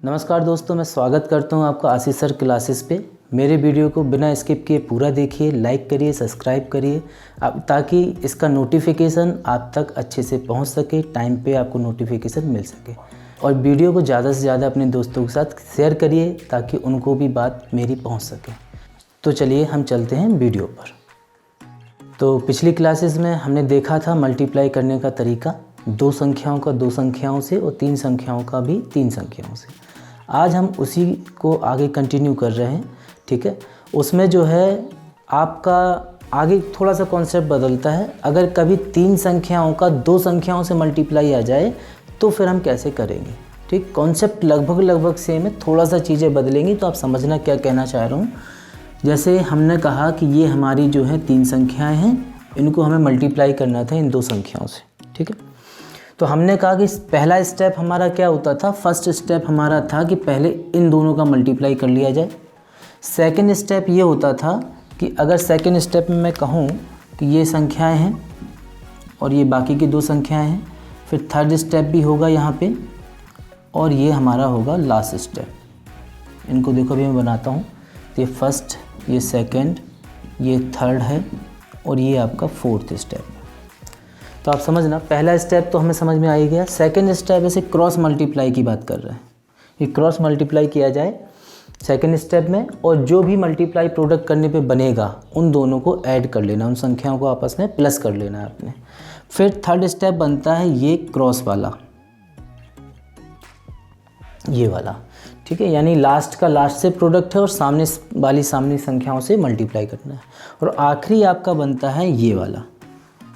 नमस्कार दोस्तों, मैं स्वागत करता हूं आपका आशीष सर क्लासेस पे। मेरे वीडियो को बिना स्किप किए पूरा देखिए, लाइक करिए, सब्सक्राइब करिए ताकि इसका नोटिफिकेशन आप तक अच्छे से पहुंच सके, टाइम पे आपको नोटिफिकेशन मिल सके। और वीडियो को ज़्यादा से ज़्यादा अपने दोस्तों के साथ शेयर करिए ताकि उनको भी बात मेरी पहुँच सके। तो चलिए हम चलते हैं वीडियो पर। तो पिछली क्लासेस में हमने देखा था मल्टीप्लाई करने का तरीका, दो संख्याओं का दो संख्याओं से और तीन संख्याओं का भी तीन संख्याओं से। आज हम उसी को आगे कंटिन्यू कर रहे हैं, ठीक है। उसमें जो है आपका आगे थोड़ा सा कॉन्सेप्ट बदलता है। अगर कभी तीन संख्याओं का दो संख्याओं से मल्टीप्लाई आ जाए तो फिर हम कैसे करेंगे, ठीक। कॉन्सेप्ट लगभग सेम है, थोड़ा सा चीज़ें बदलेंगी तो आप समझना क्या कहना चाह रहा हूँ। जैसे हमने कहा कि ये हमारी जो है तीन संख्याएँ हैं, इनको हमें मल्टीप्लाई करना था इन दो संख्याओं से, ठीक है। तो हमने कहा कि पहला स्टेप हमारा क्या होता था, फर्स्ट स्टेप हमारा था कि पहले इन दोनों का मल्टीप्लाई कर लिया जाए। सेकंड स्टेप ये होता था कि अगर सेकंड स्टेप में मैं कहूँ कि ये संख्याएं हैं और ये बाकी की दो संख्याएं हैं, फिर थर्ड स्टेप भी होगा यहाँ पे और ये हमारा होगा लास्ट स्टेप। इनको देखो अभी मैं बनाता हूँ। ये फर्स्ट, ये सेकेंड, ये थर्ड है और ये आपका फोर्थ स्टेप। तो आप समझना, पहला स्टेप तो हमें समझ में आ ही गया। सेकंड स्टेप ऐसे क्रॉस मल्टीप्लाई की बात कर रहे हैं, ये क्रॉस मल्टीप्लाई किया जाए सेकंड स्टेप में और जो भी मल्टीप्लाई प्रोडक्ट करने पे बनेगा उन दोनों को ऐड कर लेना, उन संख्याओं को आपस में प्लस कर लेना है आपने। फिर थर्ड स्टेप बनता है ये क्रॉस वाला, ये वाला, ठीक है। यानी लास्ट का लास्ट से प्रोडक्ट है और सामने वाली संख्याओं से मल्टीप्लाई करना है। और आखिरी आपका बनता है ये वाला,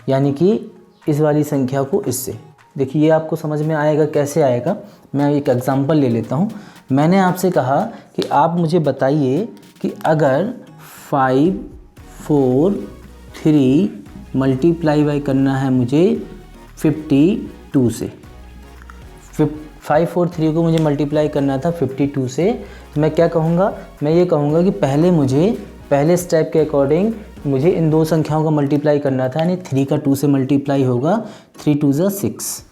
यानी कि इस वाली संख्या को इससे। देखिए ये आपको समझ में आएगा, कैसे आएगा। मैं एक एग्जांपल ले लेता हूँ। मैंने आपसे कहा कि आप मुझे बताइए कि अगर 5, 4, 3 मल्टीप्लाई बाई करना है मुझे 52 से। 5, 4, 3 को मुझे मल्टीप्लाई करना था 52 से, तो मैं क्या कहूँगा, मैं ये कहूँगा कि पहले मुझे पहले स्टेप के अकॉर्डिंग मुझे इन दो संख्याओं का मल्टीप्लाई करना था, यानी 3 का 2 से मल्टीप्लाई होगा, 3 2 ज़ा 6।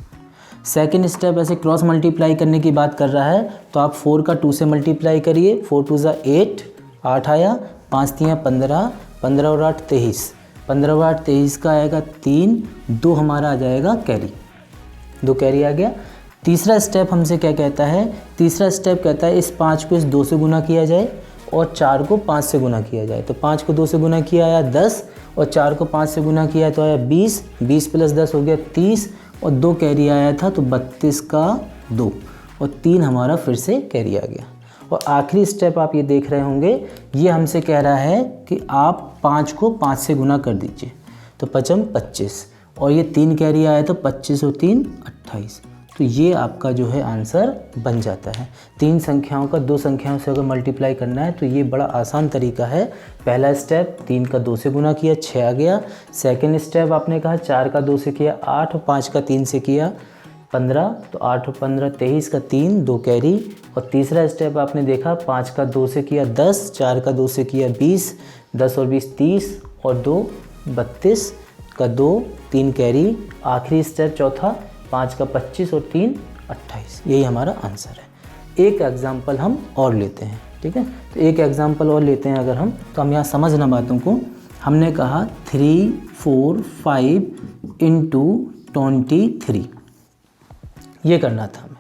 सेकेंड स्टेप ऐसे क्रॉस मल्टीप्लाई करने की बात कर रहा है तो आप 4 का 2 से मल्टीप्लाई करिए, 4 2 ज़ा 8, 8 आया, 5 3 15, 15 और 8 23, 15 और 8 23 का आएगा 3, 2 हमारा आ जाएगा कैरी, 2 कैरी आ गया। तीसरा स्टेप हमसे क्या कहता है, तीसरा स्टेप कहता है इस 5 को इस 2 से गुना किया जाए और 4 को 5 से गुना किया जाए। तो 5 को 2 से गुना किया आया 10 और 4 को 5 से गुना किया तो आया 20, 20 प्लस 10 हो गया 30 और 2 कैरी आया था तो 32 का 2 और 3 हमारा फिर से कैरी आ गया। और आखिरी स्टेप आप ये देख रहे होंगे, ये हमसे कह रहा है कि आप 5 को 5 से गुना कर दीजिए, तो 5 25 और ये 3 कैरी आया तो 25 और 3 28। तो ये आपका जो है आंसर बन जाता है। तीन संख्याओं का दो संख्याओं से अगर मल्टीप्लाई करना है तो ये बड़ा आसान तरीका है। पहला स्टेप 3 का 2 से गुना किया, 6 आ गया। सेकंड स्टेप आपने कहा 4 का 2 से किया 8 और 5 का 3 से किया 15, तो 8 और 15 23 का 3, 2 कैरी। और तीसरा स्टेप आपने देखा 5 का 2 से किया 10, 4 का 2 से किया 20, 10 और 20 30 और 2 32 का 2, 3 कैरी। आखिरी स्टेप चौथा 5 का 25 और 3 28। यही हमारा आंसर है। एक एग्जाम्पल हम और लेते हैं, ठीक है। तो एक एग्जाम्पल और लेते हैं अगर हम, तो हम यहाँ समझना बातों को। हमने कहा 3 4 5 इंटू 23, ये करना था हमें,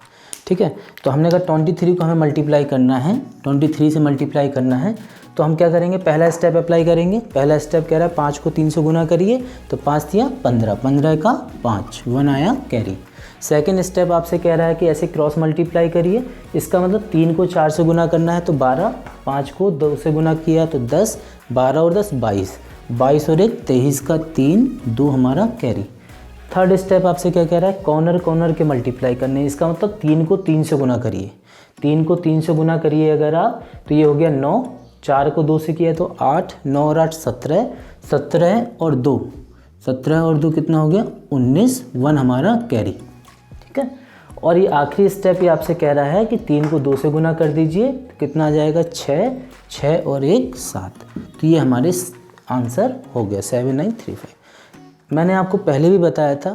ठीक है। तो हमने कहा 23 को हमें मल्टीप्लाई करना है, 23 से मल्टीप्लाई करना है। तो हम क्या करेंगे, पहला स्टेप अप्लाई करेंगे। पहला स्टेप कह रहा है 5 को 3 से गुना करिए, तो 5 3 15, 15 का 5, 1 आया कैरी। सेकंड स्टेप आपसे कह रहा है कि ऐसे क्रॉस मल्टीप्लाई करिए। इसका मतलब 3 को 4 से गुना करना है तो 12, 5 को 2 से गुना किया तो 10, 12 और 10 22, 22 और 1 23 का 3, 2 हमारा कैरी। थर्ड स्टेप आपसे क्या कह रहा है, कॉर्नर के मल्टीप्लाई करने। इसका मतलब 3 को 3 से गुना करिए, 3 को 3 से गुना करिए अगर आप, तो ये हो गया 9, 4 को 2 से किया तो 8, 9 और 8 17, 17 और 2, 17 और 2 कितना हो गया 19, 1 हमारा कैरी, ठीक है। और ये आखिरी स्टेप ये आपसे कह रहा है कि 3 को 2 से गुना कर दीजिए, तो कितना आ जाएगा 6, 6 और 1 7। तो ये हमारे आंसर हो गया 7935। मैंने आपको पहले भी बताया था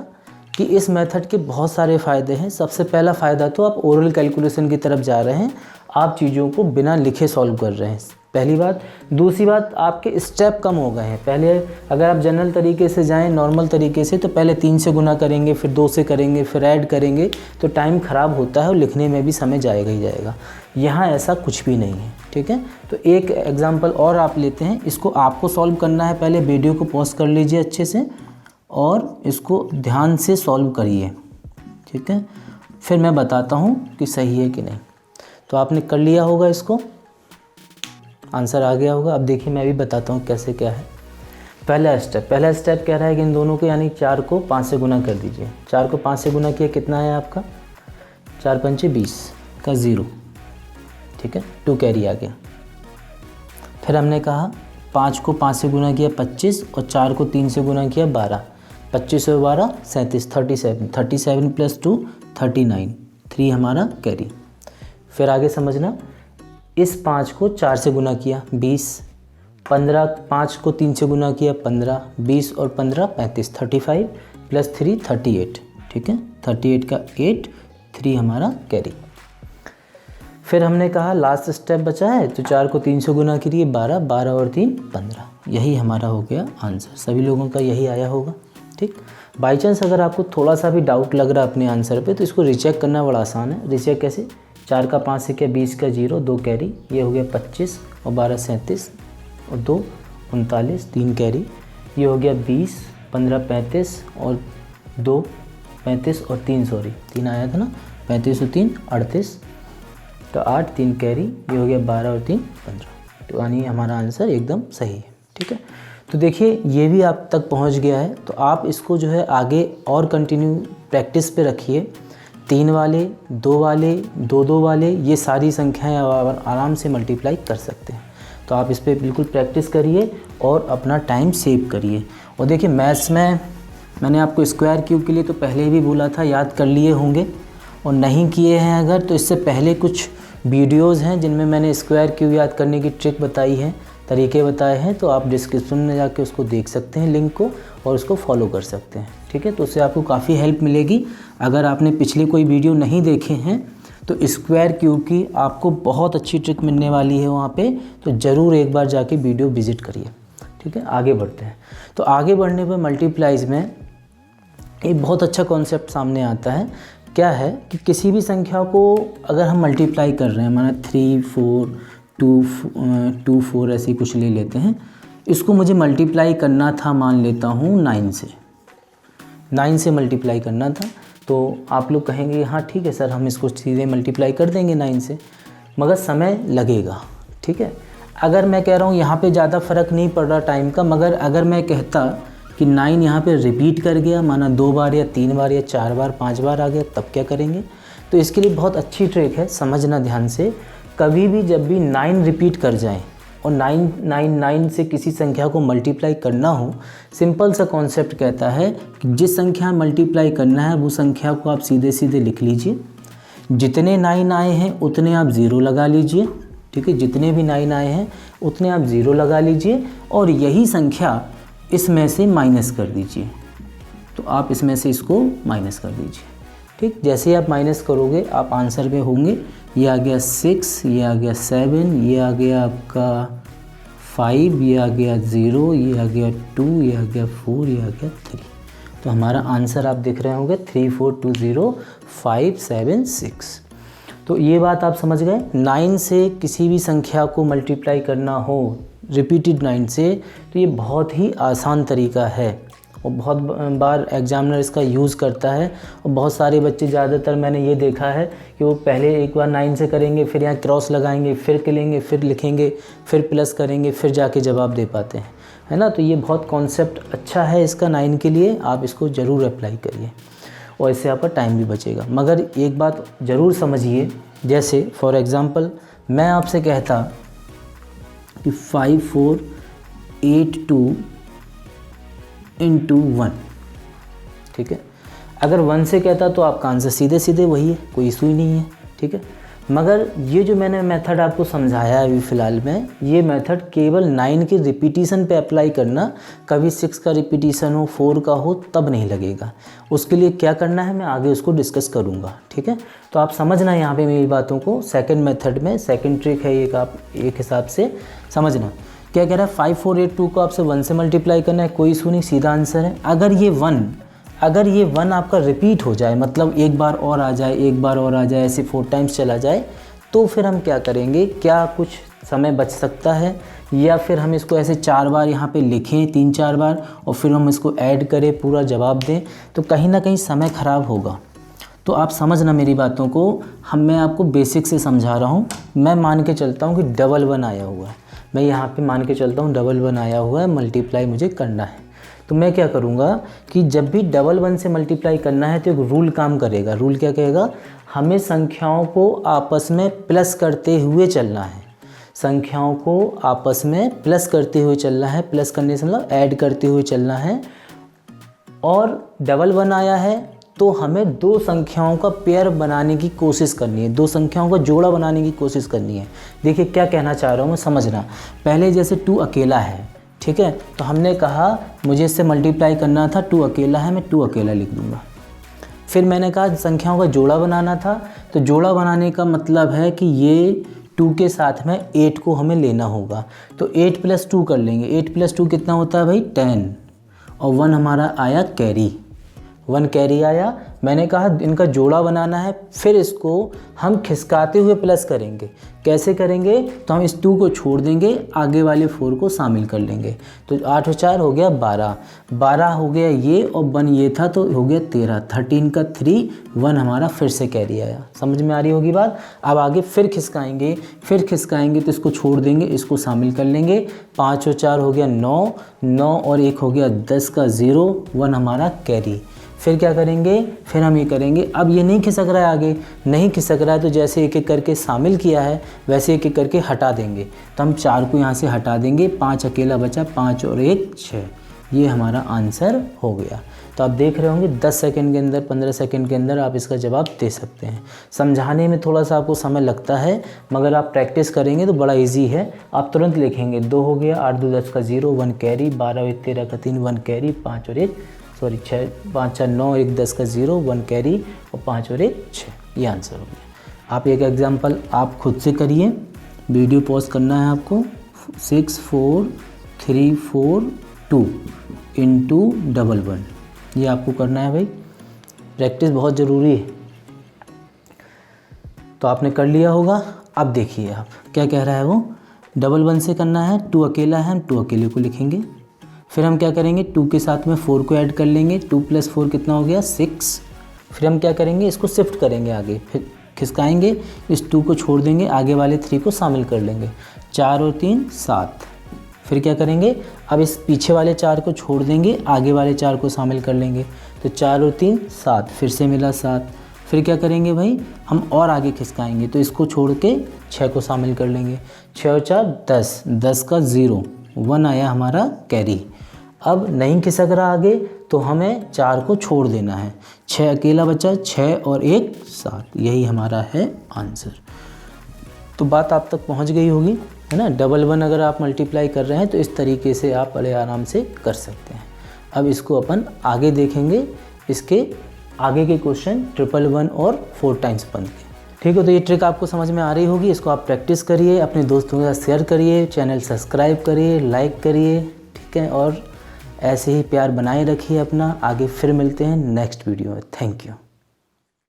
कि इस मेथड के बहुत सारे फ़ायदे हैं। सबसे पहला फ़ायदा तो आप ओरल कैलकुलेशन की तरफ जा रहे हैं, आप चीज़ों को बिना लिखे सॉल्व कर रहे हैं, पहली बात। दूसरी बात, आपके स्टेप कम हो गए हैं। पहले अगर आप जनरल तरीके से जाएं, नॉर्मल तरीके से, तो पहले 3 से गुना करेंगे, फिर 2 से करेंगे, फिर ऐड करेंगे, तो टाइम ख़राब होता है और लिखने में भी समय जाएगा ही जाएगा। यहाँ ऐसा कुछ भी नहीं है, ठीक है। तो एक एग्जांपल और आप लेते हैं, इसको आपको सॉल्व करना है। पहले वीडियो को पॉज कर लीजिए अच्छे से और इसको ध्यान से सॉल्व करिए, ठीक है। फिर मैं बताता हूँ कि सही है कि नहीं। तो आपने कर लिया होगा, इसको आंसर आ गया होगा। अब देखिए मैं भी बताता हूँ कैसे क्या है। पहला स्टेप कह रहा है कि इन दोनों को यानी 4 को 5 से गुना कर दीजिए। 4 को 5 से गुना किया कितना है आपका, 4 पंचे 20 का 0, ठीक है, 2 कैरी आ गया। फिर हमने कहा 5 को 5 से गुना किया 25 और 4 को 3 से गुना किया 12, 25 और 12 37, 37 प्लस 2 39, 3 हमारा कैरी। फिर आगे समझना, इस 5 को 4 से गुना किया 20, 15, 5 को 3 से गुना किया 15, 20 और 15 35, 35 प्लस 3 38, ठीक है, 38 का 8, 3 हमारा कैरी। फिर हमने कहा लास्ट स्टेप बचा है, तो 4 को 3 से गुना करिए 12, 12 और 3 15, यही हमारा हो गया आंसर। सभी लोगों का यही आया होगा, ठीक। बाई चांस अगर आपको थोड़ा सा भी डाउट लग रहा है अपने आंसर पे, तो इसको रिचेक करना बड़ा आसान है। रिचेक कैसे, 4 का 5 से किया 20 का 0, 2 कैरी, ये हो गया 25 और 12 37 और 2 39, 3 कैरी, ये हो गया 20, 15 35 और 2 35 और 3 3 आया था ना, 35 और 3 38 तो 8, 3 कैरी, ये हो गया 12 और 3 15। तो यानी हमारा आंसर एकदम सही है, ठीक है। तो देखिए ये भी आप तक पहुंच गया है, तो आप इसको जो है आगे और कंटिन्यू प्रैक्टिस पे रखिए। 3 वाले, 2 वाले, 2 वाले, ये सारी संख्याएं आप आराम से मल्टीप्लाई कर सकते हैं। तो आप इस पर बिल्कुल प्रैक्टिस करिए और अपना टाइम सेव करिए। और देखिए मैथ्स में मैंने आपको स्क्वायर क्यूब के लिए तो पहले ही भी बोला था, याद कर लिए होंगे, और नहीं किए हैं अगर तो इससे पहले कुछ वीडियोस हैं जिनमें मैंने स्क्वायर क्यूब याद करने की ट्रिक बताई है, तरीके बताए हैं, तो आप डिस्क्रिप्शन में जाके उसको देख सकते हैं लिंक को, और उसको फॉलो कर सकते हैं, ठीक है। तो उससे आपको काफ़ी हेल्प मिलेगी। अगर आपने पिछले कोई वीडियो नहीं देखे हैं तो स्क्वायर क्यूब की आपको बहुत अच्छी ट्रिक मिलने वाली है वहाँ पे, तो ज़रूर एक बार जाके वीडियो विज़िट करिए, ठीक है। आगे बढ़ते हैं। तो आगे बढ़ने पर मल्टीप्लाइज में एक बहुत अच्छा कॉन्सेप्ट सामने आता है। क्या है कि किसी भी संख्या को अगर हम मल्टीप्लाई कर रहे हैं, माना 3 4 2 4 ऐसे कुछ ले लेते हैं, इसको मुझे मल्टीप्लाई करना था, मान लेता हूँ 9 से मल्टीप्लाई करना था। तो आप लोग कहेंगे हाँ ठीक है सर, हम इसको सीधे मल्टीप्लाई कर देंगे 9 से, मगर समय लगेगा, ठीक है। अगर मैं कह रहा हूँ यहाँ पे ज़्यादा फ़र्क नहीं पड़ रहा टाइम का, मगर अगर मैं कहता कि 9 यहाँ पे रिपीट कर गया, माना 2 बार या 3 बार या 4 बार 5 बार आ गया, तब क्या करेंगे। तो इसके लिए बहुत अच्छी ट्रिक है, समझना ध्यान से। कभी भी जब भी 9 रिपीट कर जाएं और 999 से किसी संख्या को मल्टीप्लाई करना हो, सिंपल सा कॉन्सेप्ट कहता है कि जिस संख्या मल्टीप्लाई करना है वो संख्या को आप सीधे सीधे लिख लीजिए। जितने 9 आए हैं उतने आप 0 लगा लीजिए, ठीक है। जितने भी 9 आए हैं उतने आप 0 लगा लीजिए, और यही संख्या इसमें से माइनस कर दीजिए। तो आप इसमें से इसको माइनस कर दीजिए, ठीक। जैसे ही आप माइनस करोगे आप आंसर पे होंगे। ये आ गया 6, ये आ गया 7, ये आ गया आपका 5, ये आ गया 0, ये आ गया 2, ये आ गया 4, ये आ गया 3। तो हमारा आंसर आप देख रहे होंगे 3 4 2 0 5 7 6। तो ये बात आप समझ गए। 9 से किसी भी संख्या को मल्टीप्लाई करना हो रिपीटेड 9 से, तो ये बहुत ही आसान तरीका है और बहुत बार एग्जामिनर इसका यूज़ करता है। और बहुत सारे बच्चे, ज़्यादातर मैंने ये देखा है कि वो पहले एक बार 9 से करेंगे, फिर यहाँ क्रॉस लगाएंगे, फिर करेंगे, फिर लिखेंगे, फिर प्लस करेंगे, फिर जाके जवाब दे पाते हैं, है ना। तो ये बहुत कॉन्सेप्ट अच्छा है इसका 9 के लिए, आप इसको ज़रूर अप्लाई करिए और इससे आपका टाइम भी बचेगा। मगर एक बात ज़रूर समझिए, जैसे फॉर एग्ज़ाम्पल मैं आपसे कहता कि 5 4 8 2 इंटू 1, ठीक है। अगर 1 से कहता तो आपका आंसर सीधे सीधे वही है, कोई इशू ही नहीं है, ठीक है। मगर ये जो मैंने मेथड आपको समझाया है अभी फ़िलहाल में, ये मेथड केवल 9 के रिपीटिशन पे अप्लाई करना, कभी 6 का रिपीटिशन हो, 4 का हो तब नहीं लगेगा। उसके लिए क्या करना है मैं आगे उसको डिस्कस करूँगा, ठीक है। तो आप समझना यहाँ पे मेरी बातों को, सेकंड मेथड में सेकंड ट्रिक है एक, आप एक हिसाब से समझना। क्या कह रहा है, 5 4 8 2 को आपसे 1 से मल्टीप्लाई करना है, कोई इशू नहीं, सीधा आंसर है। अगर ये 1 आपका रिपीट हो जाए, मतलब एक बार और आ जाए, एक बार और आ जाए, ऐसे 4 टाइम्स चला जाए, तो फिर हम क्या करेंगे, क्या कुछ समय बच सकता है, या फिर हम इसको ऐसे 4 बार यहाँ पे लिखें, 3-4 बार, और फिर हम इसको ऐड करें, पूरा जवाब दें, तो कहीं ना कहीं समय ख़राब होगा। तो आप समझना मेरी बातों को, मैं आपको बेसिक से समझा रहा हूँ। मैं मान के चलता हूँ कि डबल 1 आया हुआ है, मैं यहाँ पे मान के चलता हूँ डबल 1 आया हुआ है, मल्टीप्लाई मुझे करना है। तो मैं क्या करूँगा कि जब भी डबल 1 से मल्टीप्लाई करना है तो एक रूल काम करेगा। रूल क्या कहेगा, हमें संख्याओं को आपस में प्लस करते हुए चलना है, संख्याओं को आपस में प्लस करते हुए चलना है, प्लस करने से मतलब ऐड करते हुए चलना है। और डबल 1 आया है तो हमें दो संख्याओं का पेयर बनाने की कोशिश करनी है, दो संख्याओं का जोड़ा बनाने की कोशिश करनी है। देखिए क्या कहना चाह रहा हूँ मैं, समझना। पहले जैसे 2 अकेला है, ठीक है, तो हमने कहा मुझे इससे मल्टीप्लाई करना था, 2 अकेला है, मैं 2 अकेला लिख दूँगा। फिर मैंने कहा संख्याओं का जोड़ा बनाना था, तो जोड़ा बनाने का मतलब है कि ये 2 के साथ में 8 को हमें लेना होगा, तो 8 + 2 कर लेंगे। 8 + 2 कितना होता है भाई, 10, और 1 हमारा आया कैरी, 1 कैरी आया। मैंने कहा इनका जोड़ा बनाना है, फिर इसको हम खिसकाते हुए प्लस करेंगे। कैसे करेंगे, तो हम इस 2 को छोड़ देंगे, आगे वाले 4 को शामिल कर लेंगे। तो 8 और 4 हो गया 12, 12 हो गया ये, और 1 ये था तो हो गया 13, 13 का 3, 1 हमारा फिर से कैरी आया। समझ में आ रही होगी बात। अब आगे फिर खिसकाएंगे तो इसको छोड़ देंगे, इसको शामिल कर लेंगे। 5 और 4 हो गया 9, 9 और 1 हो गया 10 का 0, 1 हमारा कैरी। फिर क्या करेंगे, फिर हम ये करेंगे। अब ये नहीं खिसक रहा है, आगे नहीं खिसक रहा है, तो जैसे एक एक करके शामिल किया है वैसे एक एक करके हटा देंगे। तो हम 4 को यहाँ से हटा देंगे, 5 अकेला बचा, 5 और 1 6, ये हमारा आंसर हो गया। तो आप देख रहे होंगे 10 सेकंड के अंदर, 15 सेकंड के अंदर आप इसका जवाब दे सकते हैं। समझाने में थोड़ा सा आपको समय लगता है, मगर आप प्रैक्टिस करेंगे तो बड़ा इजी है, आप तुरंत लिखेंगे। 2 हो गया, 8 2 10 का 0, 1 कैरी, 12 और 1 13 का 3, 1 कैरी, 5 और 1 6, 5 4 9 1 10 का 0, 1 कैरी, और 5 और 1 6, ये आंसर हो गया। आप एक एग्जांपल आप खुद से करिए, वीडियो पॉज करना है आपको। 6 4 3 4 2 इंटू डबल 1, ये आपको करना है भाई, प्रैक्टिस बहुत ज़रूरी है। तो आपने कर लिया होगा। अब देखिए आप क्या कह रहा है वो, डबल 1 से करना है, 2 अकेला है, हम 2 अकेले को लिखेंगे। फिर हम क्या करेंगे, 2 के साथ में 4 को ऐड कर लेंगे, 2 + 4 कितना हो गया 6। फिर हम क्या करेंगे, इसको शिफ्ट करेंगे आगे, फिर खिसकाएंगे, इस 2 को छोड़ देंगे, आगे वाले 3 को शामिल कर लेंगे, 4 और 3 7। फिर क्या करेंगे, अब इस पीछे वाले 4 को छोड़ देंगे, आगे वाले 4 को शामिल कर लेंगे, तो 4 और 3 7, फिर से मिला 7। फिर क्या करेंगे भाई, हम और आगे खिसकाएंगे, तो इसको छोड़ के 6 को शामिल कर लेंगे, 6 और 4 10, 10 का 0, 1 आया हमारा कैरी। अब नहीं खिसक रहा आगे, तो हमें 4 को छोड़ देना है, 6 अकेला बचा, 6 और 1 7, यही हमारा है आंसर। तो बात आप तक पहुंच गई होगी, है ना। डबल 1 अगर आप मल्टीप्लाई कर रहे हैं तो इस तरीके से आप बड़े आराम से कर सकते हैं। अब इसको अपन आगे देखेंगे, इसके आगे के क्वेश्चन 111 और 4 टाइम्स बन के, ठीक है। तो ये ट्रिक आपको समझ में आ रही होगी, इसको आप प्रैक्टिस करिए, अपने दोस्तों के साथ शेयर करिए, चैनल सब्सक्राइब करिए, लाइक करिए, ठीक है। और ऐसे ही प्यार बनाए रखिए अपना। आगे फिर मिलते हैं नेक्स्ट वीडियो में। Thank you.